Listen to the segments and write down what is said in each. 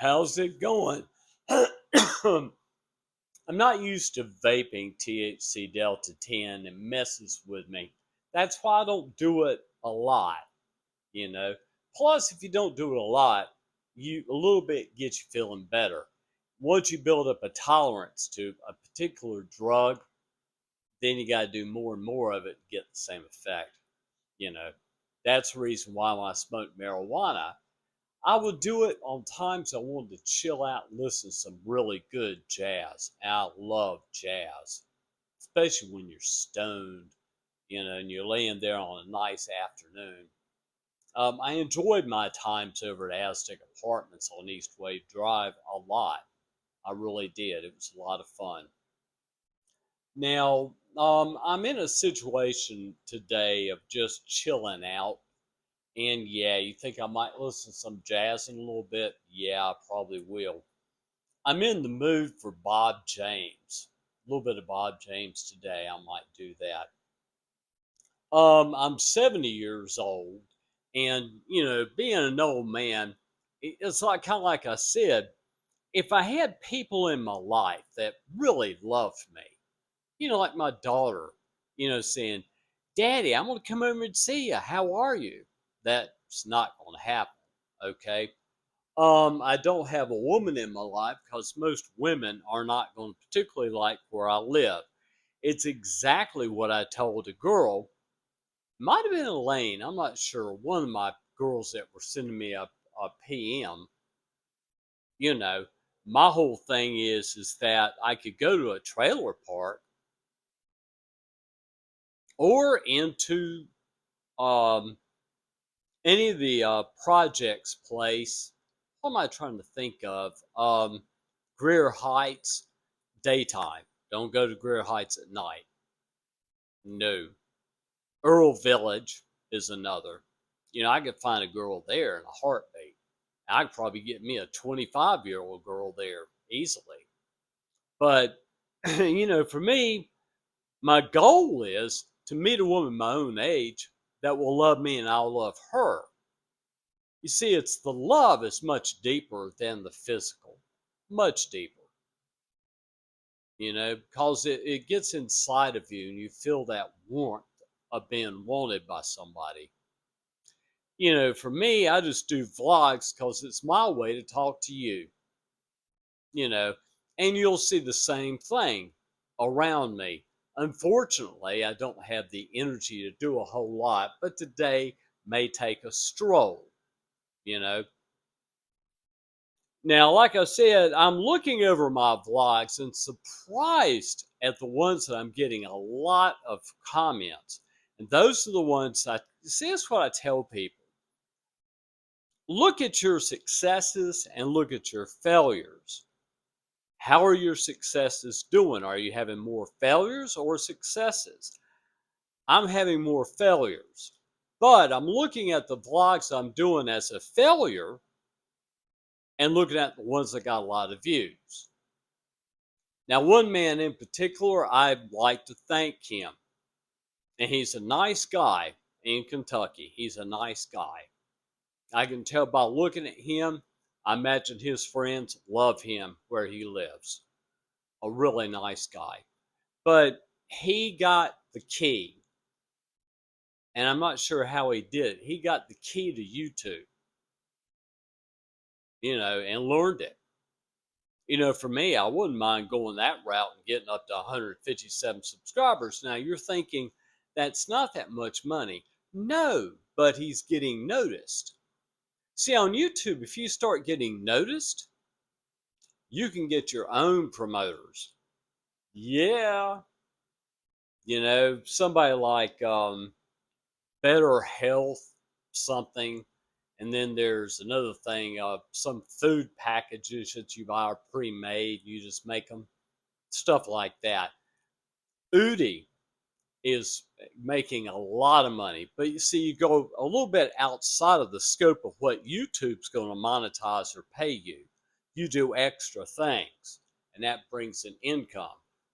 How's it going? I'm not used to vaping THC Delta 10 and messes with me. That's why I don't do it a lot, you know. Plus, if you don't do it a lot, you a little bit gets you feeling better. Once you build up a tolerance to a particular drug, then you got to do more and more of it to get the same effect, you know. That's the reason why when I smoke marijuana, I would do it on times I wanted to chill out and listen to some really good jazz. And I love jazz, especially when you're stoned, and you're laying there on a nice afternoon. I enjoyed my times over at Aztec Apartments on East Wave Drive a lot. I really did. It was a lot of fun. Now, I'm in a situation today of just chilling out. And yeah, you think I might listen to some jazz in a little bit? Yeah, I probably will. I'm in the mood for Bob James. A little bit of Bob James today. I might do that. I'm 70 years old, and being an old man, it's like kind of like I said. If I had people in my life that really loved me, like my daughter, saying, "Daddy, I'm going to come over and see you. How are you?" That's not going to happen. Okay. I don't have a woman in my life because most women are not going to particularly like where I live. It's exactly what I told a girl. Might have been Elaine. I'm not sure. One of my girls that were sending me a PM. You know, my whole thing is that I could go to a trailer park or into um, any of the projects place. What am I trying to think of? Greer Heights, daytime. Don't go to Greer Heights at night. No. Earl Village is another. I could find a girl there in a heartbeat. I could probably get me a 25-year-old girl there easily. But, for me, my goal is to meet a woman my own age that will love me and I'll love her. You see, it's the love is much deeper than the physical, much deeper, because it gets inside of you and you feel that warmth of being wanted by somebody. For me, I just do vlogs because it's my way to talk to you, you know, and you'll see the same thing around me. Unfortunately, I don't have the energy to do a whole lot, but today may take a stroll, you know. Now, like I said, I'm looking over my vlogs and surprised at the ones that I'm getting a lot of comments. And those are the ones I see. That's what I tell people. Look at your successes and look at your failures. How are your successes doing? Are you having more failures or successes? I'm having more failures, but I'm looking at the vlogs I'm doing as a failure and looking at the ones that got a lot of views. Now, one man in particular, I'd like to thank him. And he's a nice guy in Kentucky. He's a nice guy. I can tell by looking at him, I imagine his friends love him where he lives. A really nice guy. But he got the key. And I'm not sure how he did it. He got the key to YouTube, and learned it. For me, I wouldn't mind going that route and getting up to 157 subscribers. Now, you're thinking that's not that much money. No, but he's getting noticed. See, on YouTube, if you start getting noticed, you can get your own promoters. Yeah. Somebody like Better Health something. And then there's another thing, some food packages that you buy are pre-made. You just make them, stuff like that. Udi is making a lot of money. But you see, you go a little bit outside of the scope of what YouTube's going to monetize or pay you. You do extra things, and that brings an income.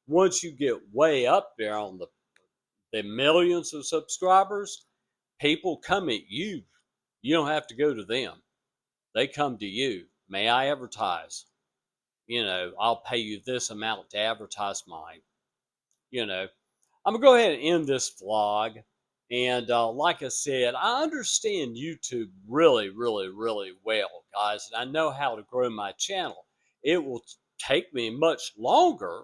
Once you get way up there on the millions of subscribers, people come at you. You don't have to go to them. They come to you. May I advertise? I'll pay you this amount to advertise mine. You know, I'm going to go ahead and end this vlog. And like I said, I understand YouTube really, really, really well, guys. And I know how to grow my channel. It will take me much longer.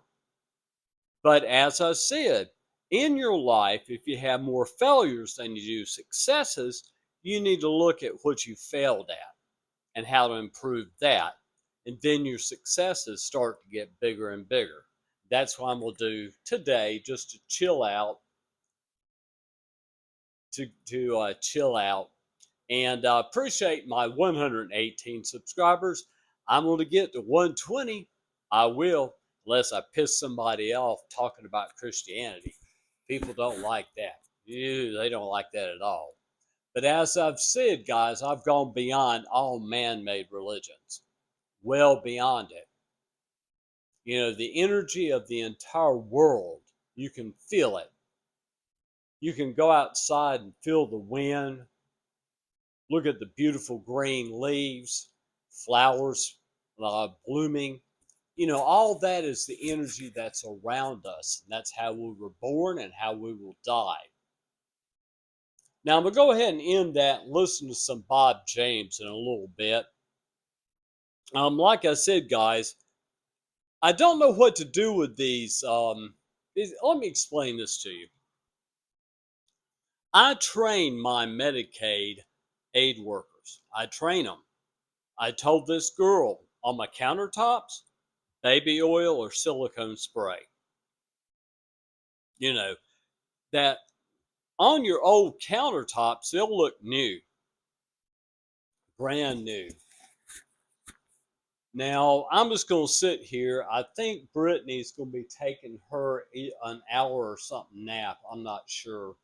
But as I said, in your life, if you have more failures than you do successes, you need to look at what you failed at and how to improve that. And then your successes start to get bigger and bigger. That's what I'm going to do today, just to chill out, to chill out. And I appreciate my 118 subscribers. I'm going to get to 120. I will, unless I piss somebody off talking about Christianity. People don't like that. Ew, they don't like that at all. But as I've said, guys, I've gone beyond all man-made religions. Well beyond it. The energy of the entire world, you can feel it. You can go outside and feel the wind. Look at the beautiful green leaves, flowers blooming. All that is the energy that's around us. And that's how we were born and how we will die. Now, I'm going to go ahead and end that and listen to some Bob James in a little bit. Like I said, guys, I don't know what to do with these. Let me explain this to you. I train my Medicaid aid workers. I train them. I told this girl on my countertops, baby oil or silicone spray. That on your old countertops, they'll look new, brand new. Now, I'm just going to sit here. I think Brittany's going to be taking her an hour or something nap. I'm not sure.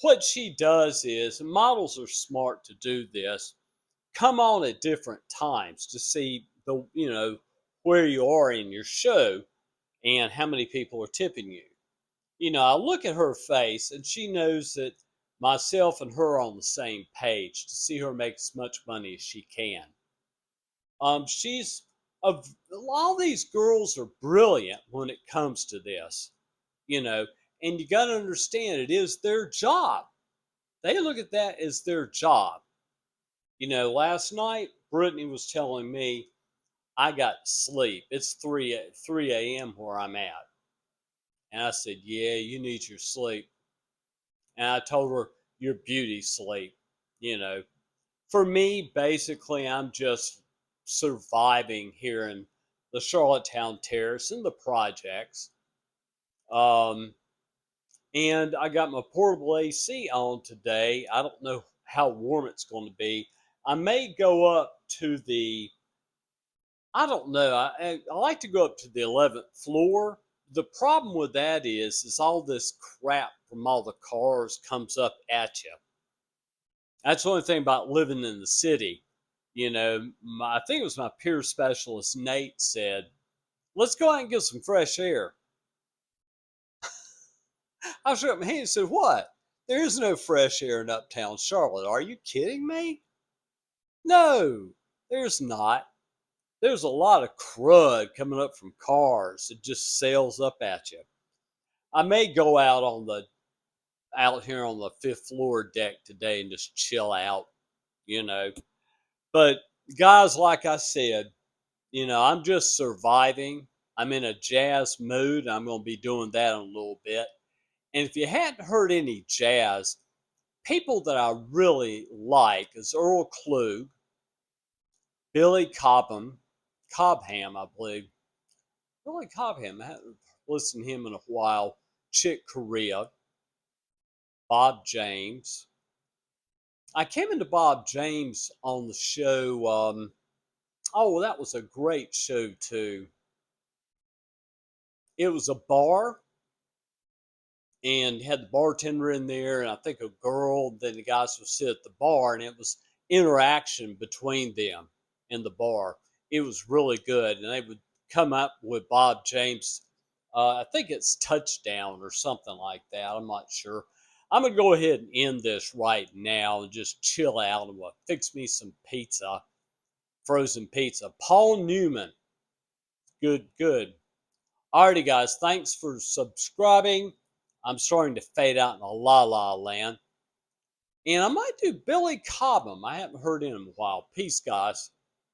What she does is, models are smart to do this, come on at different times to see where you are in your show and how many people are tipping you. I look at her face and she knows that myself and her are on the same page to see her make as much money as she can. She's all these girls are brilliant when it comes to this, and you got to understand it is their job. They look at that as their job. Last night Brittany was telling me I got sleep. It's 3 a.m. where I'm at. And I said, yeah, you need your sleep. And I told her, your beauty sleep. For me, basically, I'm just surviving here in the Charlottetown Terrace and the projects. And I got my portable AC on today. I don't know how warm it's going to be. I may go up to I don't know. I like to go up to the 11th floor. The problem with that is all this crap from all the cars comes up at you. That's the only thing about living in the city. I think it was my peer specialist, Nate, said, let's go out and get some fresh air. I shook my hand and said, what? There is no fresh air in uptown Charlotte. Are you kidding me? No, there's not. There's a lot of crud coming up from cars. It just sails up at you. I may go out here on the 5th floor deck today and just chill out, But guys, like I said, I'm just surviving. I'm in a jazz mood. I'm going to be doing that in a little bit. And if you hadn't heard any jazz, people that I really like is Earl Klug, Billy Cobham, I believe. Billy Cobham, I haven't listened to him in a while. Chick Corea, Bob James. I came into Bob James on the show. That was a great show too. It was a bar, and had the bartender in there, and I think a girl. Then the guys would sit at the bar, and it was interaction between them in the bar. It was really good, and they would come up with Bob James. I think it's Touchdown or something like that. I'm not sure. I'm going to go ahead and end this right now and just chill out and fix me some pizza frozen pizza. Paul Newman. Good, good. Alrighty, guys. Thanks for subscribing. I'm starting to fade out in a la la land. And I might do Billy Cobham. I haven't heard him in a while. Peace, guys.